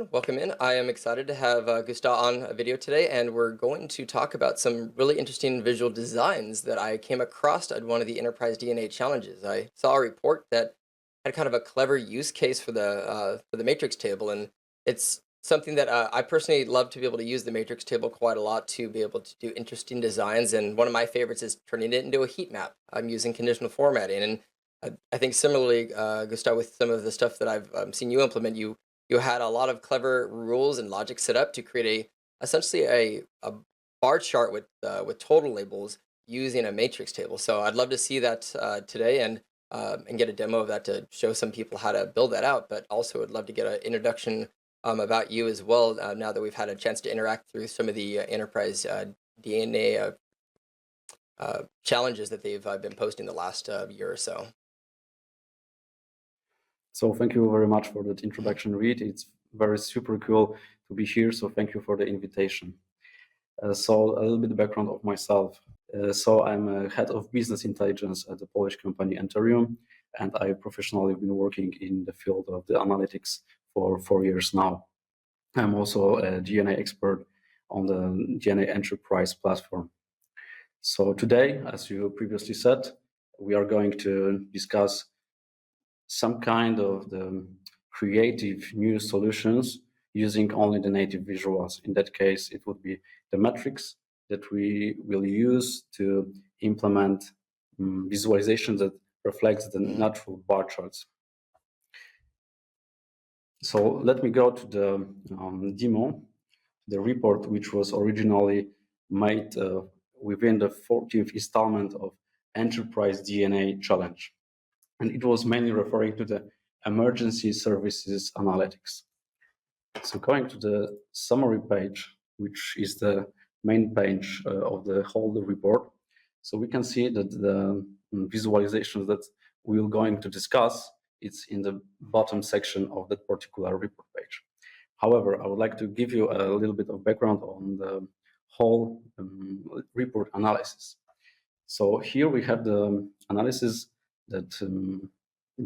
everyone. Welcome in. I am excited to have Gustav on a video today, and we're going to talk about some really interesting visual designs that I came across at one of the Enterprise DNA challenges. I saw a report that had kind of a clever use case for the matrix table, and it's something that I personally love to be able to use the matrix table quite a lot to be able to do interesting designs. And one of my favorites is turning it into a heat map. I'm using conditional formatting, and I think similarly, Gustav, with some of the stuff that I've seen you implement, you had a lot of clever rules and logic set up to create essentially a bar chart with total labels using a matrix table. So I'd love to see that today and get a demo of that to show some people how to build that out. But also, would love to get an introduction about you as well. Now that we've had a chance to interact through some of the enterprise DNA challenges that they've been posting the last year or so. So thank you very much for that introduction, Reed. It's very super cool to be here. So thank you for the invitation. So a little bit of background of myself. So I'm a head of business intelligence at the Polish company Enterium, and I professionally been working in the field of the analytics for 4 years now. I'm also a DNA expert on the DNA enterprise platform. So today, as you previously said, we are going to discuss some kind of the creative new solutions using only the native visuals. In that case, it would be the metrics that we will use to implement visualization that reflects the natural bar charts. So let me go to the demo, the report which was originally made within the 14th installment of Enterprise DNA Challenge. And it was mainly referring to the emergency services analytics. So going to the summary page, which is the main page of the whole report. So we can see that the visualizations that we're going to discuss, it's in the bottom section of that particular report page. However, I would like to give you a little bit of background on the whole report analysis. So here we have the analysis that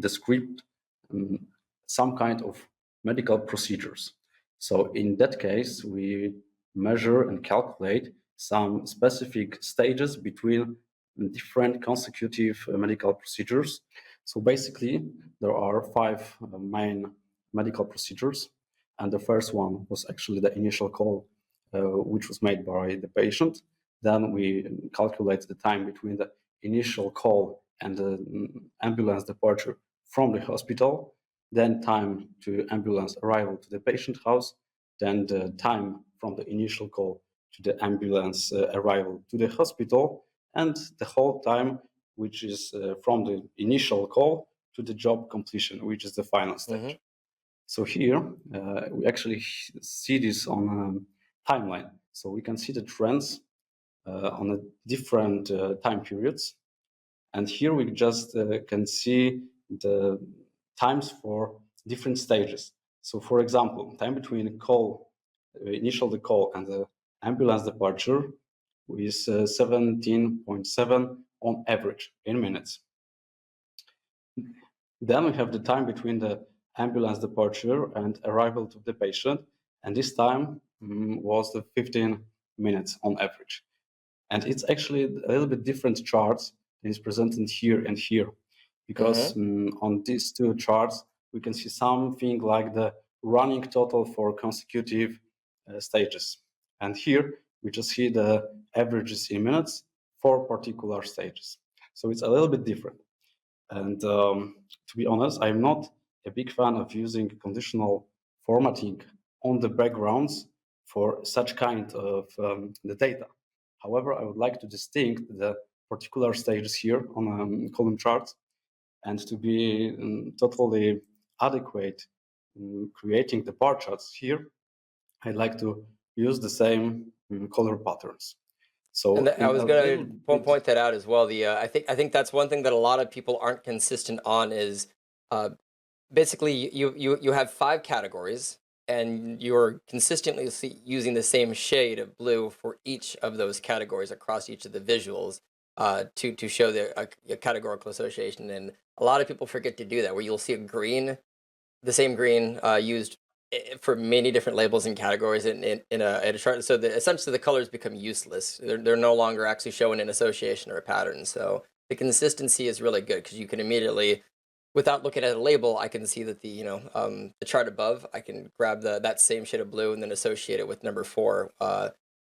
describe some kind of medical procedures. So in that case, we measure and calculate some specific stages between different consecutive medical procedures. So basically, there are 5 main medical procedures, and the first one was actually the initial call, which was made by the patient. Then we calculate the time between the initial call and the ambulance departure from the hospital, then time to ambulance arrival to the patient house, then the time from the initial call to the ambulance arrival to the hospital, and the whole time which is from the initial call to the job completion, which is the final stage. Mm-hmm. So here we actually see this on a timeline. So we can see the trends on a different time periods. And here we just can see the times for different stages. So for example, time between initial call and the ambulance departure is 17.7 on average in minutes. Then we have the time between the ambulance departure and arrival to the patient, and this time was the 15 minutes on average. And it's actually a little bit different charts that is presented here and here, because on these 2 charts, we can see something like the running total for consecutive stages. And here, we just see the averages in minutes for particular stages. So it's a little bit different. And to be honest, I'm not a big fan of using conditional formatting on the backgrounds for such kind of the data. However, I would like to distinct the particular stages here on column charts, and to be totally adequate in creating the bar charts here, I'd like to use the same color patterns. So and I was going to point that out as well. I think that's one thing that a lot of people aren't consistent on is basically you have 5 categories, and you're consistently using the same shade of blue for each of those categories across each of the visuals to show a categorical association. And a lot of people forget to do that, where you'll see the same green used for many different labels and categories in a chart. So essentially the colors become useless. They're no longer actually showing an association or a pattern. So the consistency is really good because you can immediately, without looking at a label, I can see that the chart above, I can grab that same shade of blue and then associate it with number 4,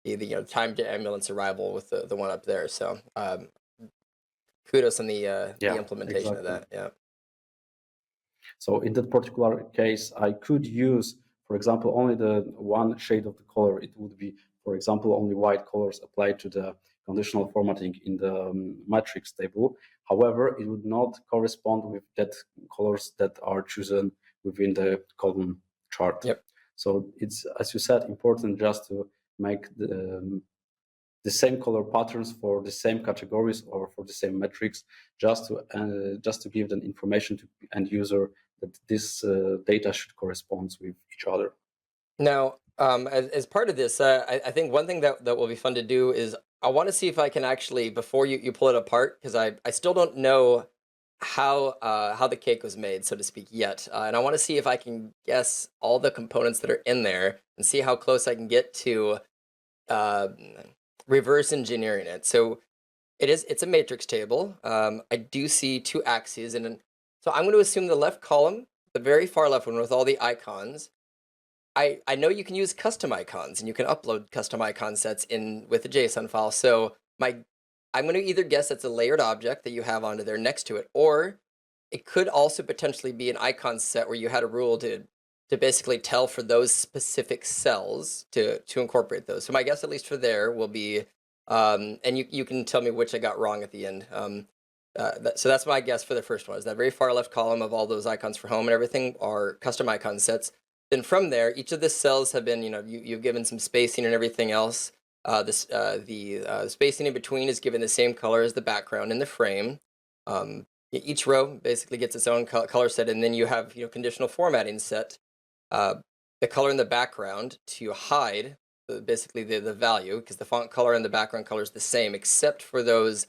the time to ambulance arrival with the one up there. So kudos on the Yeah, implementation of exactly. that. Yeah. So in that particular case, I could use, for example, only the one shade of the color. It would be, for example, only white colors applied to the conditional formatting in the matrix table. However, it would not correspond with that colors that are chosen within the column chart. Yep. So it's, as you said, important just to make the same color patterns for the same categories or for the same metrics, just to give them information to end user that this data should correspond with each other. Now, as part of this, I think one thing that will be fun to do is I want to see if I can actually, before you pull it apart, because I still don't know how the cake was made, so to speak, yet. And I want to see if I can guess all the components that are in there and see how close I can get to uh, reverse engineering it. So it's a matrix table. I do see 2 axes, so I'm going to assume the left column, the very far left one with all the icons. I know you can use custom icons and you can upload custom icon sets in with a JSON file. So I'm going to either guess it's a layered object that you have onto there next to it, or it could also potentially be an icon set where you had a rule to basically tell for those specific cells to incorporate those. So my guess, at least for there, will be, and you can tell me which I got wrong at the end. So that's my guess for the first one, is that very far left column of all those icons for home and everything are custom icon sets. Then from there, each of the cells have been, you've given some spacing and everything else. The spacing in between is given the same color as the background in the frame. Each row basically gets its own color set, and then you have conditional formatting set, uh, the color in the background to hide basically the value, because the font color and the background color is the same except for those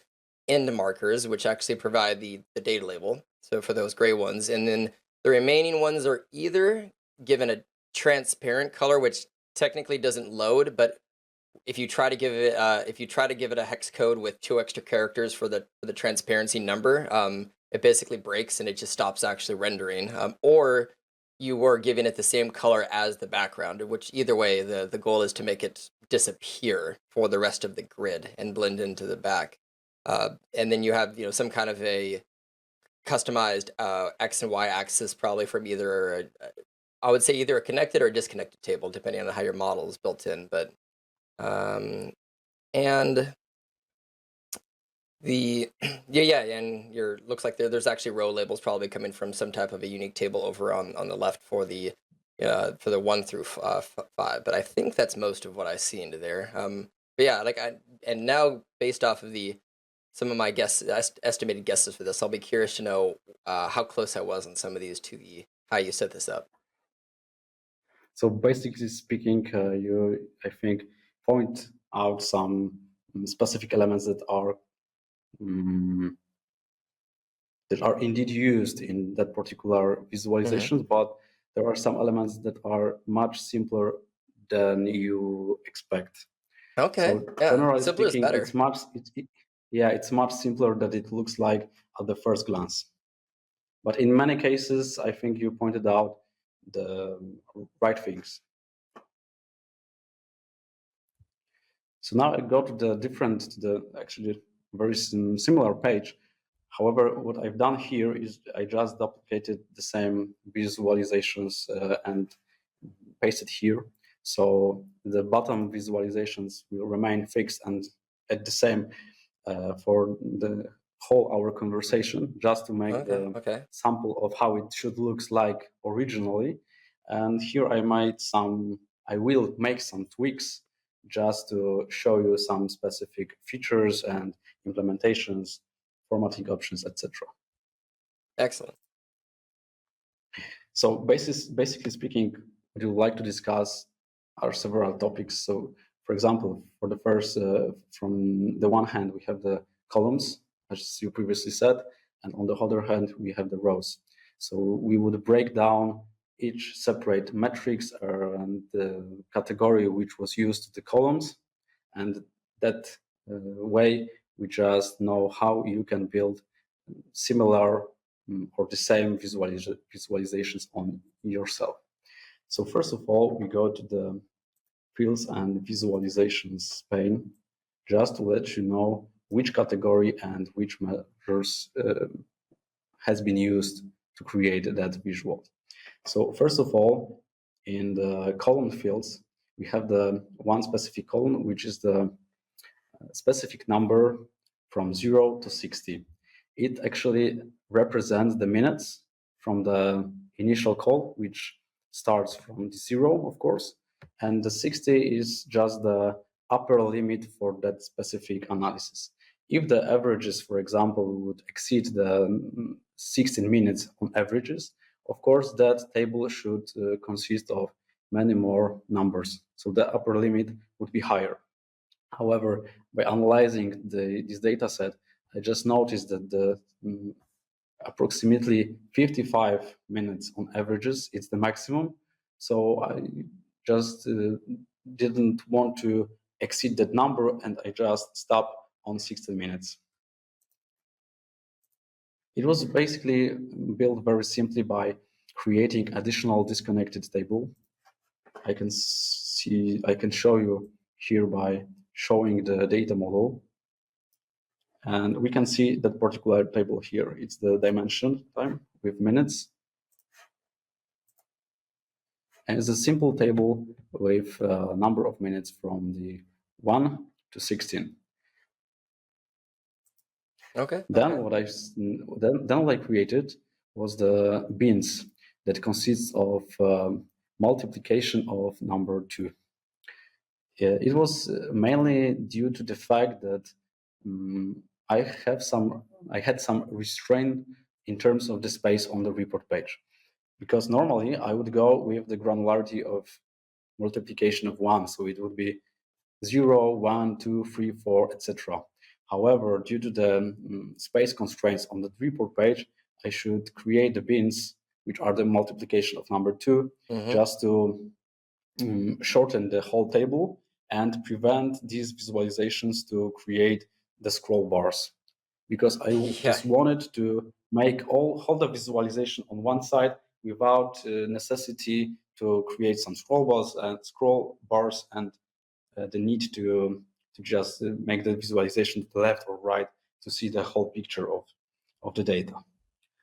end markers, which actually provide the data label. So for those gray ones, and then the remaining ones are either given a transparent color, which technically doesn't load, but if you try to give it a hex code with 2 extra characters for the transparency number, it basically breaks and it just stops actually rendering. Or you were giving it the same color as the background, which either way, the goal is to make it disappear for the rest of the grid and blend into the back. And then you have some kind of a customized X and Y axis, probably from either I would say either a connected or a disconnected table, depending on how your model is built in. But and the yeah, and your looks like there's actually row labels probably coming from some type of a unique table over on the left for the 1 through 5. But I think that's most of what I see into there. But yeah, and now based off of the some of my estimated guesses for this, I'll be curious to know how close I was on some of these to how you set this up. So basically speaking, you, I think, point out some specific elements um, that are indeed used in that particular visualizations, but there are some elements that are much simpler than you expect. Okay, So yeah, generally simpler is speaking, better. it's much simpler than it looks like at the first glance. But in many cases, I think you pointed out the right things. So now I go to the actually very similar page. However, what I've done here is I just duplicated the same visualizations and pasted here. So the bottom visualizations will remain fixed and at the same for the whole our conversation, just to make Okay, the okay. sample of how it should looks like originally. And here I will make some tweaks just to show you some specific features and implementations, formatting options, etc. Excellent. So basically speaking, what we would like to discuss are several topics. So for example, for the first, from the one hand, we have the columns, as you previously said, and on the other hand, we have the rows. So we would break down each separate metrics and the category which was used to the columns. And that way we just know how you can build similar or the same visualizations on yourself. So first of all, we go to the fields and visualizations pane, just to let you know which category and which measures has been used to create that visual. So first of all, in the column fields, we have the one specific column, which is the specific number from 0 to 60. It actually represents the minutes from the initial call, which starts from the 0, of course, and the 60 is just the upper limit for that specific analysis. If the averages, for example, would exceed the 16 minutes on averages, of course, that table should consist of many more numbers. So the upper limit would be higher. However, by analyzing this data set, I just noticed that the approximately 55 minutes on averages, it's the maximum. So I just didn't want to exceed that number, and I just stopped on 16 minutes. It was basically built very simply by creating additional disconnected table. I can show you here by showing the data model. And we can see that particular table here. It's the dimension time with minutes. And it's a simple table with a number of minutes from the 1 to 16. Okay. Then what I created was the bins that consists of multiplication of number 2. It was mainly due to the fact that I had some restraint in terms of the space on the report page, because normally I would go with the granularity of multiplication of 1, so it would be 0, 1, 2, 3, 4, etc. However, due to the space constraints on the report page, I should create the bins, which are the multiplication of number 2, just to shorten the whole table and prevent these visualizations to create the scroll bars, because I just wanted to make all the visualization on one side without necessity to create some scroll bars and the need to just make the visualization to the left or right to see the whole picture of the data.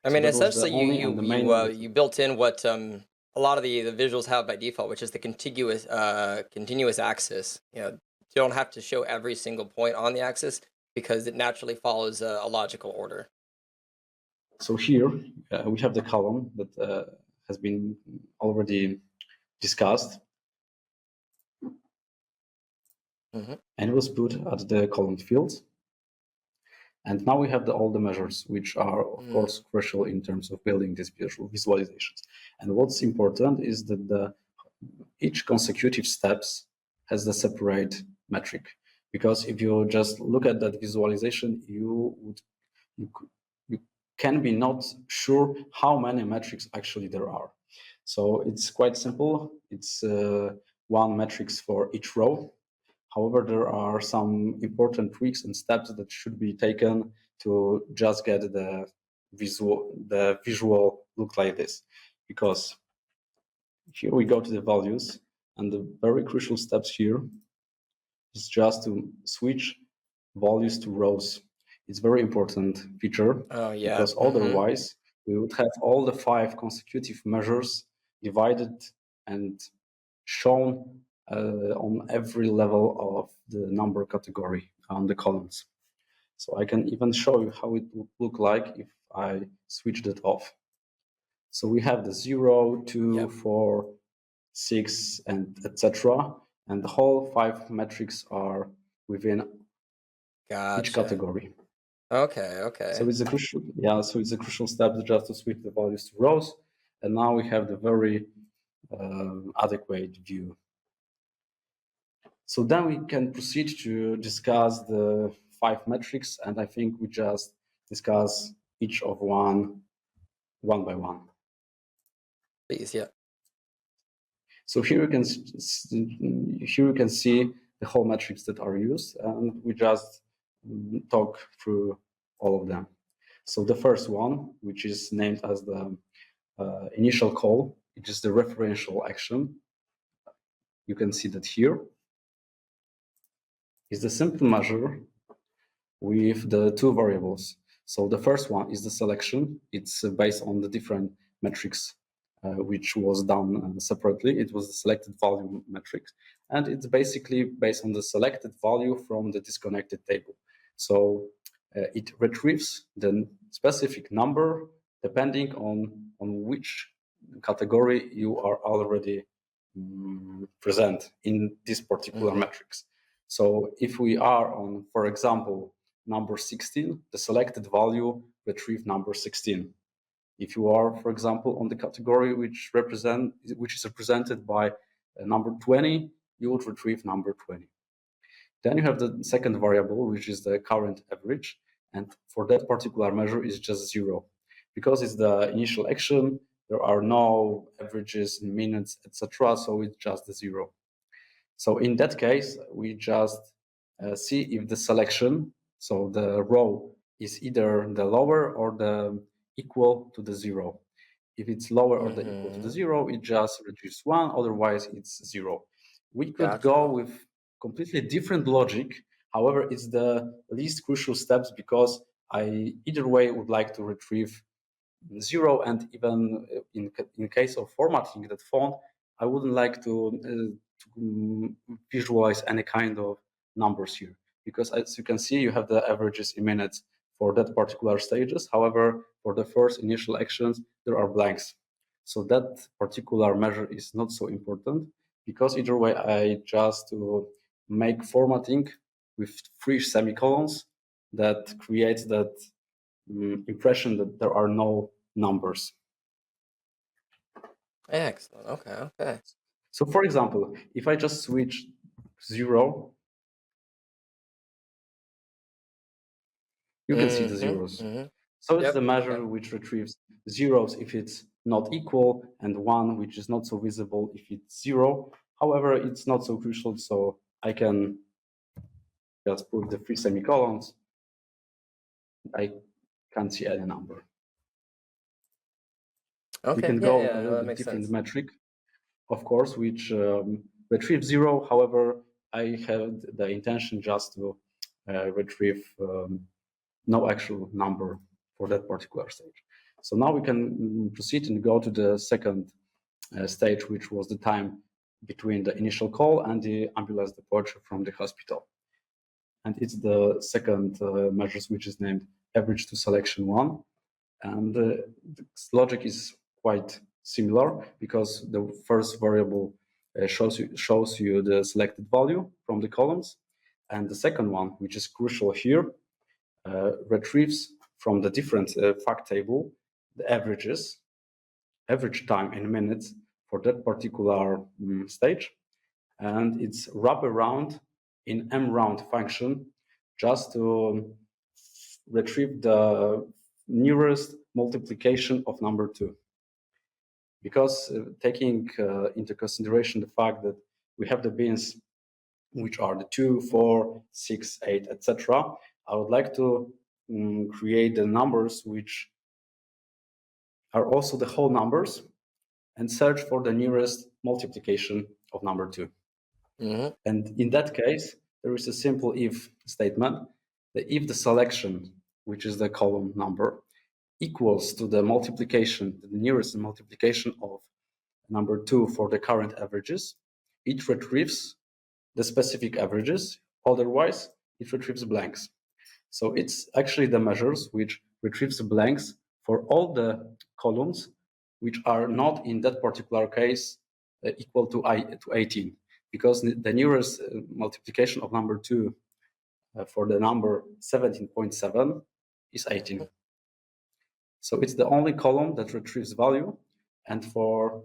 I mean, essentially, you built in what a lot of the visuals have by default, which is the continuous axis. You don't have to show every single point on the axis because it naturally follows a logical order. So here we have the column that has been already discussed. And it was put at the column fields. And now we have all the measures, which are, of course, crucial in terms of building these visualizations. And what's important is that each consecutive steps has the separate metric. Because if you just look at that visualization, you can be not sure how many metrics actually there are. So it's quite simple. It's one metrics for each row. However, there are some important tweaks and steps that should be taken to just get the visual look like this. Because here we go to the values, and the very crucial steps here is just to switch values to rows. It's a very important feature. Oh, yeah. Because otherwise we would have all the 5 consecutive measures divided and shown on every level of the number category on the columns. So I can even show you how it would look like if I switched it off. So we have the 0, 2, 4, 6, and etc. And the whole 5 metrics are within each category. Okay. So it's a crucial step just to switch the values to rows, and now we have the very adequate view. So then we can proceed to discuss the 5 metrics, and I think we just discuss each of one by one. Please, yeah. So here you can see the whole metrics that are used, and we just talk through all of them. So the first one, which is named as the initial call, it is the referential action. You can see that here is the simple measure with the two variables. So the first one is the selection. It's based on the different metrics which was done separately. It was the selected value metrics, and it's basically based on the selected value from the disconnected table. So it retrieves the specific number depending on which category you are already present in this particular metrics. So if we are on, for example, number 16, the selected value retrieve number 16. If you are, for example, on the category which is represented by number 20, you would retrieve number 20. Then you have the second variable, which is the current average, and for that particular measure is just 0. Because it's the initial action, there are no averages in minutes, etc. So it's just the 0. So in that case, we just see if the selection, so the row, is either the lower or the equal to the 0. If it's lower or the equal to the 0, it just reduces 1, otherwise it's 0. We could go with completely different logic. However, it's the least crucial steps because I either way would like to retrieve 0, and even in case of formatting that font, I wouldn't like to visualize any kind of numbers here, because as you can see, you have the averages in minutes for that particular stages. However, for the first initial actions, there are blanks. So that particular measure is not so important, because either way, I just make formatting with 3 semicolons that creates that impression that there are no numbers. Excellent. Okay. So for example, if I just switch 0, you can see the zeros. So it's the measure which retrieves zeros if it's not equal, and 1 which is not so visible if it's 0. However, it's not so crucial, so I can just put the 3 semicolons. I can't see any number. We can go a little bit different metric, of course, which retrieves 0. However, I have the intention just to retrieve no actual number for that particular stage. So now we can proceed and go to the second stage, which was the time between the initial call and the ambulance departure from the hospital. And it's the second measures, which is named average to selection 1. And the logic is quite similar, because the first variable shows you the selected value from the columns, and the second one, which is crucial here, retrieves from the different fact table the average time in minutes for that particular stage, and it's wrap around in mround function just to retrieve the nearest multiplication of number 2. Because taking into consideration the fact that we have the bins which are the 2, 4, 6, 8, etc., I would like to create the numbers which are also the whole numbers and search for the nearest multiplication of number 2. And in that case, there is a simple if statement. If the selection, which is the column number, equals to the multiplication, the nearest multiplication of number 2 for the current averages, it retrieves the specific averages. Otherwise, it retrieves blanks. So it's actually the measures which retrieves blanks for all the columns which are not in that particular case equal to 18, because the nearest multiplication of number 2 for the number 17.7 is 18. So it's the only column that retrieves value, and for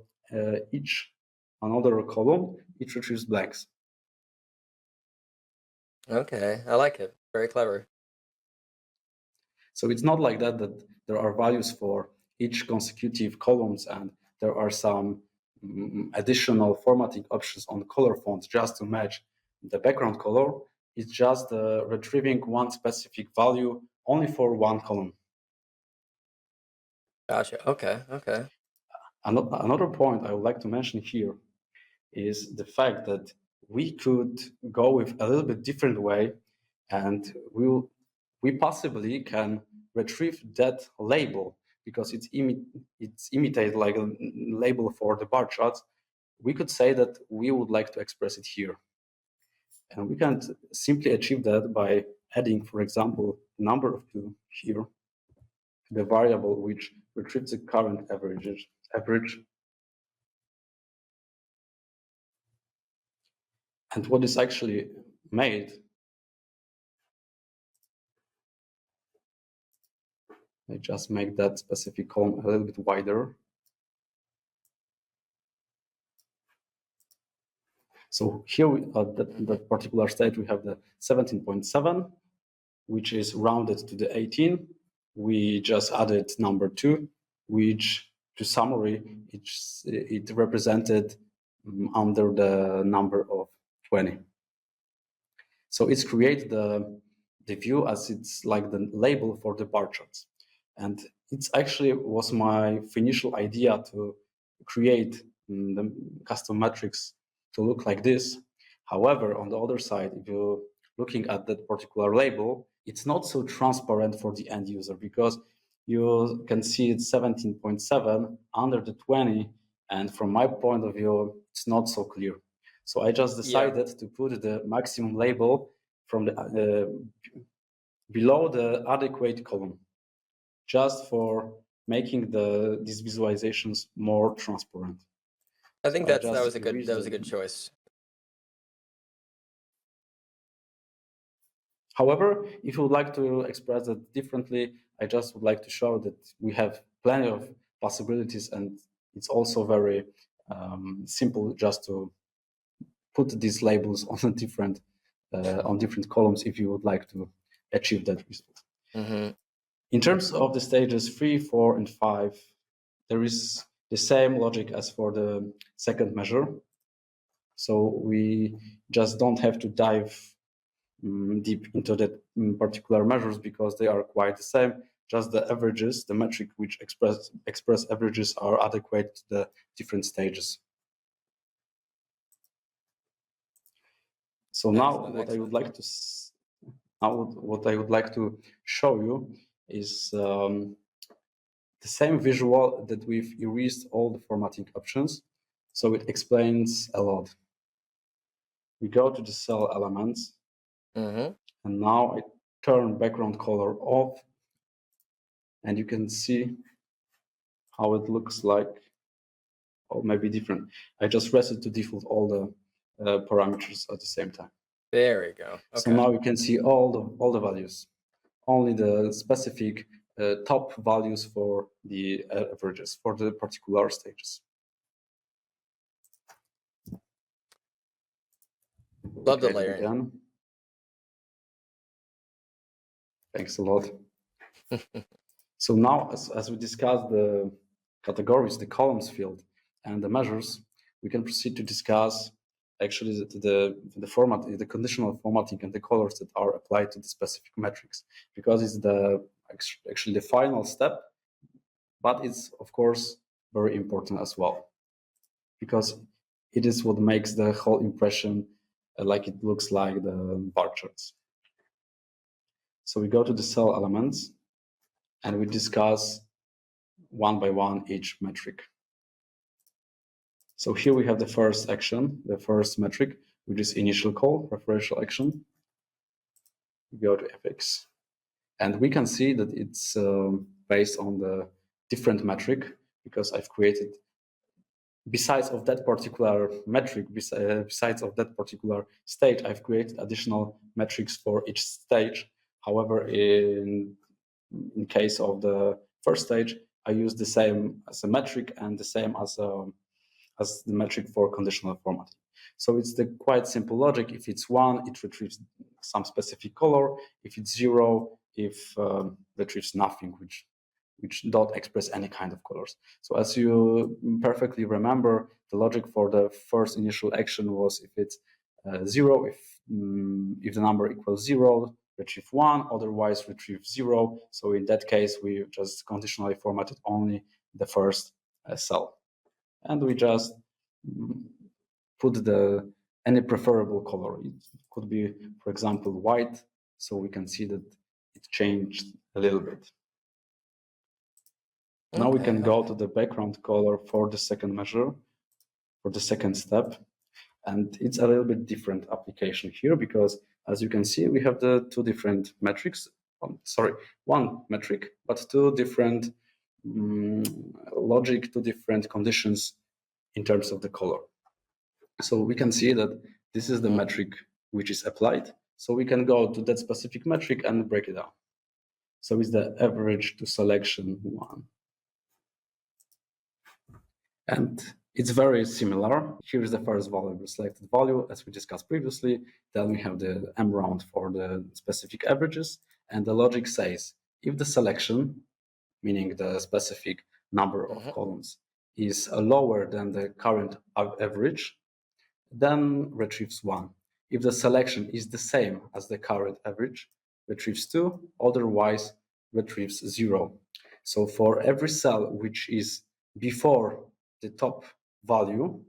each another column, it retrieves blanks. Okay, I like it. Very clever. So it's not like that there are values for each consecutive columns, and there are some additional formatting options on color fonts just to match the background color. It's just retrieving one specific value only for one column. Gotcha. Okay. Okay. Another point I would like to mention here is the fact that we could go with a little bit different way, and we possibly can retrieve that label because it's imitated like a label for the bar charts. We could say that we would like to express it here. And we can simply achieve that by adding, for example, number of 2 here, the variable which retrieves the current average. And what is actually made, I just make that specific column a little bit wider. So here, at that particular stage, we have the 17.7, which is rounded to the 18. We just added number 2, which, to summary, it represented under the number of 20. So it's create the view as it's like the label for the bar charts. And it's actually was my initial idea to create the custom metrics to look like this. However, on the other side, if you're looking at that particular label, it's not so transparent for the end user because you can see it's 17.7 under the 20. And from my point of view, it's not so clear. So I just decided to put the maximum label from the below the adequate column, just for making these visualizations more transparent. I think that was a good choice. However, if you would like to express it differently, I just would like to show that we have plenty of possibilities, and it's also very simple just to put these labels on different columns if you would like to achieve that result. Mm-hmm. In terms of the stages 3, 4, and 5, there is the same logic as for the second measure. So we just don't have to dive deep into the particular measures because they are quite the same. Just the averages, the metric which express averages, are adequate to the different stages. So now what I would like to show you is the same visual that we've erased all the formatting options. So it explains a lot. We go to the cell elements, and now I turn background color off, and you can see how it looks like, or maybe different. I just reset to default all the parameters at the same time. There we go. Okay. So now you can see all the values, only the specific top values for the averages for the particular stages. Love the layering. Again. Thanks a lot. So now, as we discussed the categories, the columns field, and the measures, we can proceed to discuss actually the format, the conditional formatting, and the colors that are applied to the specific metrics, because it's actually the final step, but it's of course very important as well, because it is what makes the whole impression like it looks like the bar charts. So we go to the cell elements and we discuss one by one each metric. So here we have the first action, the first metric, which is initial call, referential action. We go to FX. And we can see that it's based on the different metric, because I've created, besides of that particular metric, besides of that particular stage, I've created additional metrics for each stage. However, in case of the first stage, I use the same as a metric and the same as the metric for conditional formatting. So it's the quite simple logic. If it's 1, it retrieves some specific color. If it's 0, it retrieves nothing, which which don't express any kind of colors. So as you perfectly remember, the logic for the first initial action was if it's 0, if the number equals 0, retrieve 1, otherwise retrieve 0. So in that case, we just conditionally formatted only the first cell. And we just put any preferable color. It could be, for example, white, so we can see that it changed a little bit. Now we can go to the background color for the second measure, for the second step. And it's a little bit different application here because, as you can see, we have the two different metrics. One metric, but two different logic, two different conditions in terms of the color. So we can see that this is the metric which is applied. So we can go to that specific metric and break it down. So it's the average to selection 1. And it's very similar. Here is the first value, the selected value, as we discussed previously. Then we have the M round for the specific averages. And the logic says, if the selection, meaning the specific number of columns, is lower than the current average, then retrieves 1. If the selection is the same as the current average, retrieves 2, otherwise retrieves 0. So for every cell which is before the top value,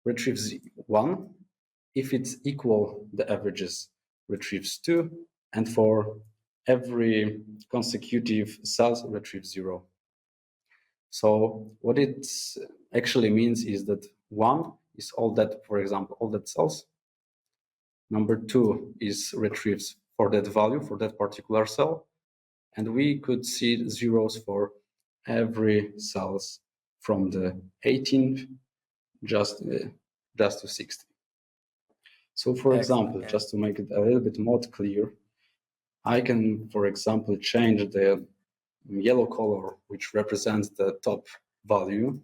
retrieves 1. If it's equal the averages, retrieves 2. And for every consecutive cells, retrieves 0. So what it actually means is that 1 is all that, for example, all that cells. Number 2 is retrieves for that value, for that particular cell. And we could see zeros for every cells from the 18th just to 60. So for example, just to make it a little bit more clear, I can, for example, change the yellow color, which represents the top value,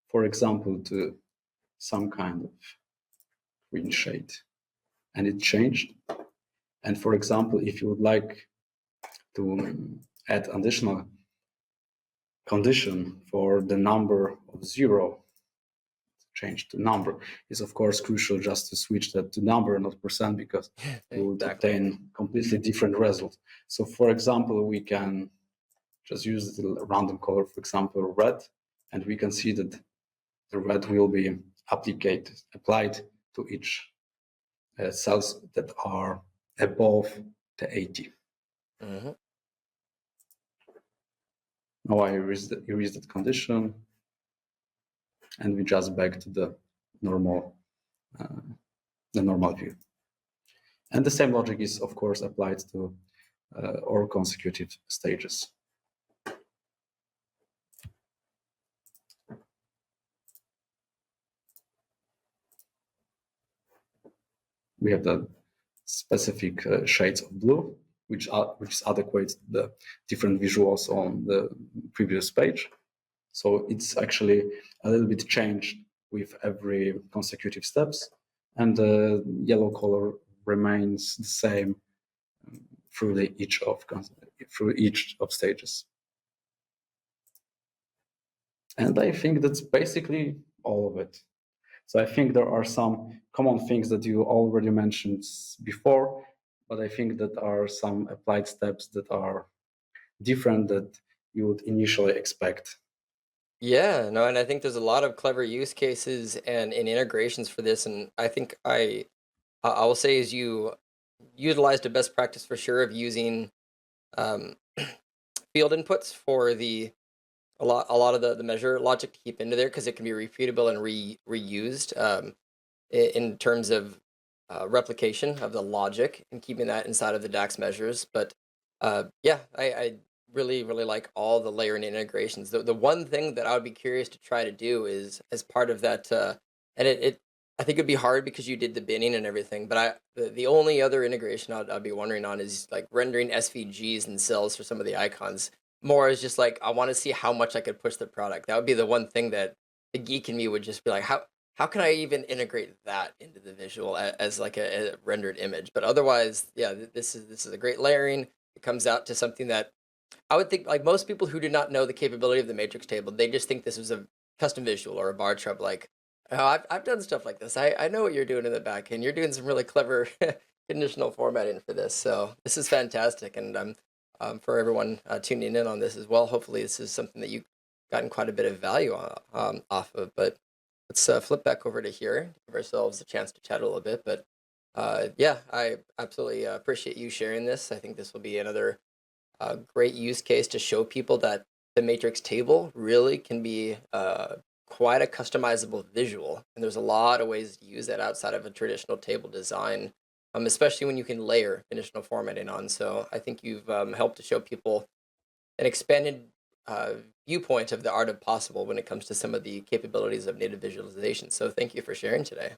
for example, to some kind of green shade. And it changed. And for example, if you would like to add additional condition for the number of 0, change the number, is of course crucial just to switch that to number, not percent, because you would obtain completely different results. So for example, we can just use the random color, for example, red, and we can see that the red will be applied to each cells that are above the 80. Now I erase that condition, and we just back to the normal view. And the same logic is, of course, applied to all consecutive stages. We have the specific shades of blue, which is adequate to the different visuals on the previous page. So it's actually a little bit changed with every consecutive steps, and the yellow color remains the same through each of stages. And I think that's basically all of it. So I think there are some common things that you already mentioned before, but I think that are some applied steps that are different that you would initially expect. Yeah, no, and I think there's a lot of clever use cases and integrations for this, and I think I will say is you utilized a best practice for sure of using um, field inputs for a lot of the measure logic to keep into there because it can be repeatable and reused in terms of replication of the logic and keeping that inside of the DAX measures. But yeah, I really like all the layering integrations. The one thing that I would be curious to try to do is as part of that, and it I think it'd be hard because you did the binning and everything. But the only other integration I'd be wondering on is like rendering SVGs and cells for some of the icons. More as just like I want to see how much I could push the product. That would be the one thing that the geek in me would just be like, how can I even integrate that into the visual as like a rendered image? But otherwise, yeah, this is a great layering. It comes out to something that I would think like most people who do not know the capability of the matrix table, they just think this is a custom visual or a bar chart. Like, oh, I've done stuff like this. I know what you're doing in the back end. You're doing some really clever conditional formatting for this. So this is fantastic, and for everyone tuning in on this as well. Hopefully, this is something that you've gotten quite a bit of value off of. But let's flip back over to here, give ourselves a chance to chat a little bit. But yeah, I absolutely appreciate you sharing this. I think this will be another a great use case to show people that the matrix table really can be quite a customizable visual. And there's a lot of ways to use that outside of a traditional table design, especially when you can layer conditional formatting on. So I think you've helped to show people an expanded uh, viewpoint of the art of possible when it comes to some of the capabilities of native visualization. So thank you for sharing today.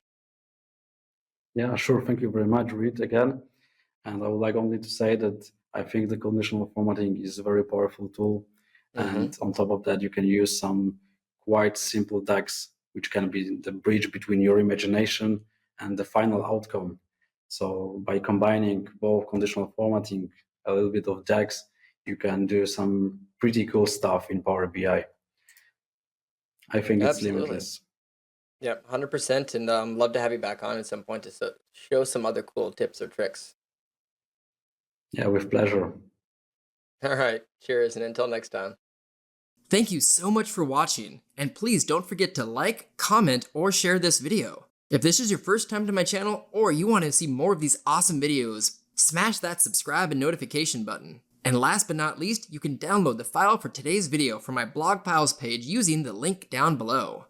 Yeah, sure. Thank you very much, Reed, again. And I would like only to say that I think the conditional formatting is a very powerful tool. Mm-hmm. And on top of that, you can use some quite simple DAX, which can be the bridge between your imagination and the final outcome. So by combining both conditional formatting, a little bit of DAX, you can do some pretty cool stuff in Power BI. I think it's Absolutely. limitless. Yep, 100%. And love to have you back on at some point to show some other cool tips or tricks. Yeah, with pleasure. All right. Cheers. And until next time. Thank you so much for watching. And please don't forget to like, comment, or share this video. If this is your first time to my channel or you want to see more of these awesome videos, smash that subscribe and notification button. And last but not least, you can download the file for today's video from my blog piles page using the link down below.